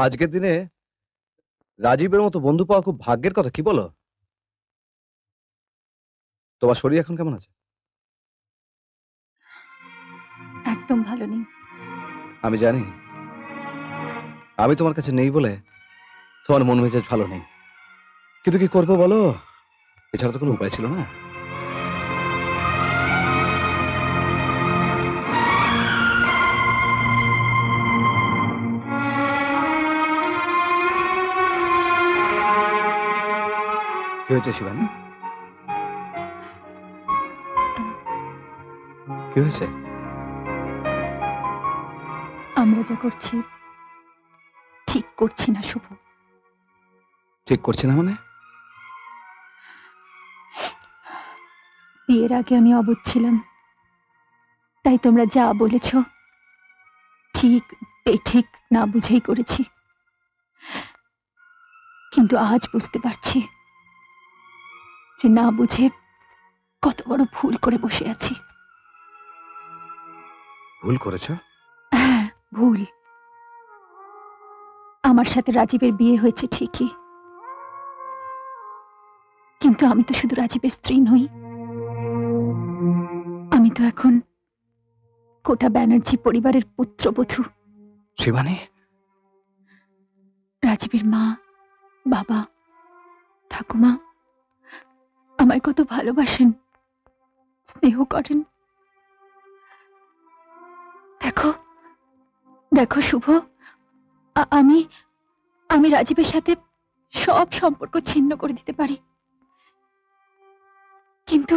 আজকের দিনে রাজীবের মতো বন্ধু পাওয়া খুব ভাগ্যের কথা, কি বলো? তোমার শরীর এখন কেমন আছে? একদম ভালো নেই। আমি জানি, আমি তোমার কাছে নেই বলে তোমার মন মেজাজ ভালো নেই, কিন্তু কি করবো বলো, এছাড়া তো কোনো উপায় ছিল না। কি হয়েছে শিবানী? কি হয়েছে? আমরা যা করছি ঠিক করছি না শুভ। ঠিক করছে না মানে? বিয়ের আগে আমি অবুঝ ছিলাম, তাই তোমরা যা বলেছ ঠিক বেঠিক না বুঝেই করেছি। কিন্তু আজ বুঝতে পারছি যে না বুঝে কত বড় ভুল করে বসে আছি। ভুল করেছো? হ্যাঁ, ভুল। আমার সাথে রাজীবের বিয়ে হয়েছে ঠিকই, কিন্তু আমি তো শুধু রাজীবের স্ত্রী নই, আমি তো এখন কোটা ব্যানার্জি পরিবারের পুত্রবধূ। শিবানী, রাজীবের মা, বাবা, ঠাকুমা আমায় কত ভালোবাসেন, স্নেহ করেন। দেখো দেখো শুভ, আমি আমি রাজীবের সাথে সব সম্পর্ক ছিন্ন করে দিতে পারি, কিন্তু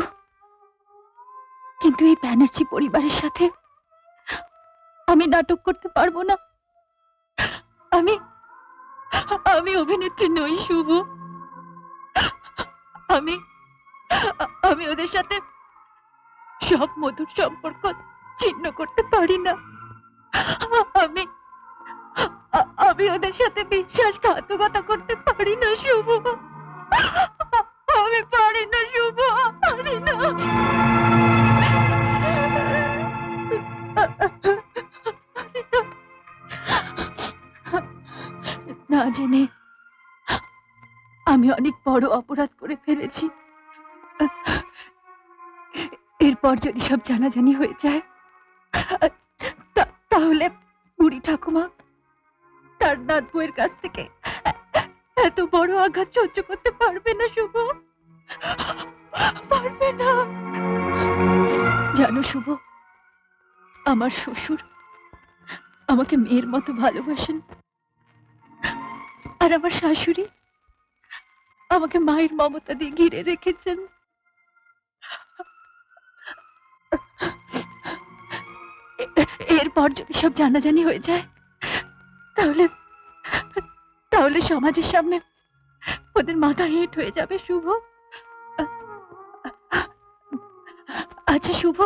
কিন্তু এই ব্যানার্জি পরিবারের সাথে আমি নাটক করতে পারবো না। আমি আমি অভিনেত্রী নই শুভ। আমি আমি ওদের সাথে সব মধুর সম্পর্ক ছিন্ন করতে পারি না। আমি আমি ওদের সাথে বিশ্বাসঘাতকতা করতে পারি না শুভ। আমি পারি না শুভ, পারি না। না জেনে আমি অনেক বড় অপরাধ করে ফেলেছি। এরপর যদি সব জানাজানি হয়ে যায় তাহলে বুড়ি ঠাকুমা তার নাত বউয়ের কাছ থেকে এত বড় আঘাত সহ্য করতে পারবে না শুভ, পারবে না। জানো শুভ, আমার শ্বশুর আমাকে মেয়ের মতো ভালোবাসেন, আর আমার শাশুড়ি আমাকে মায়ের মমতা দিয়ে ঘিরে রেখেছেন। এরপর যদি সব জানাজানি হয়ে যায় তাহলে তাহলে সমাজের সামনে ওদের মাথা হেঁট হয়ে যাবে শুভ। আচ্ছা শুভ,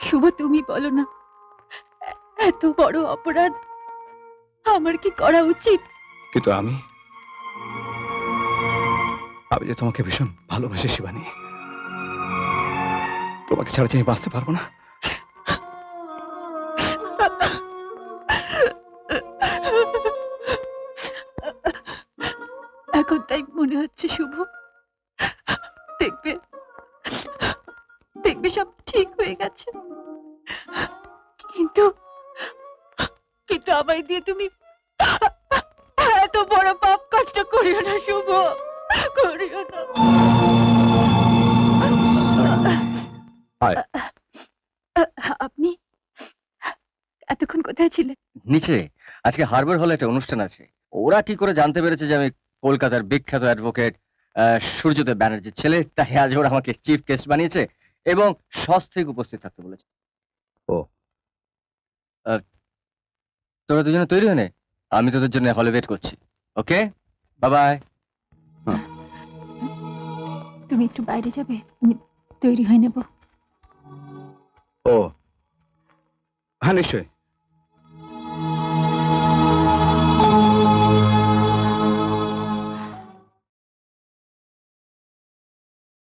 শুভ তুমি বলো না, এত বড় অপরাধ আমার কি করা উচিত? কিন্তু আমি আমি যে তোমাকে ভীষণ ভালোবাসি শিবানী, তোমাকে ছাড়া যে আমি বাঁচতে পারবো না। এখন তাই মনে হচ্ছে শুভ, দেখবে দেখবে সব ঠিক হয়ে গেছে, কিন্তু কিন্তু আমায় দিয়ে তুমি এত বড় পাপ কষ্ট করিও না শুভ, করিও না। আপনি এতক্ষণ কোথায় ছিলেন? নিচে আজকে হারবার হলে একটা অনুষ্ঠান আছে। ওরা কি করে জানতে পেরেছে যে আমি কলকাতার বিখ্যাত অ্যাডভোকেট সূর্যদেব ব্যানার্জির ছেলে, তাই আজ ওরা আমাকে চিফ গেস্ট বানিয়েছে এবং সস্ত্রীক উপস্থিত থাকতে বলেছে। ও, তোরা দুজনে তৈরি হয়ে নে, আমি তোদের জন্য হলে ওয়েট করছি। ওকে, বাই বাই। তুমি একটু বাইরে যাবে, আমি তৈরি হয়ে নেব। ও হ্যাঁ, নিশ্চয়ই।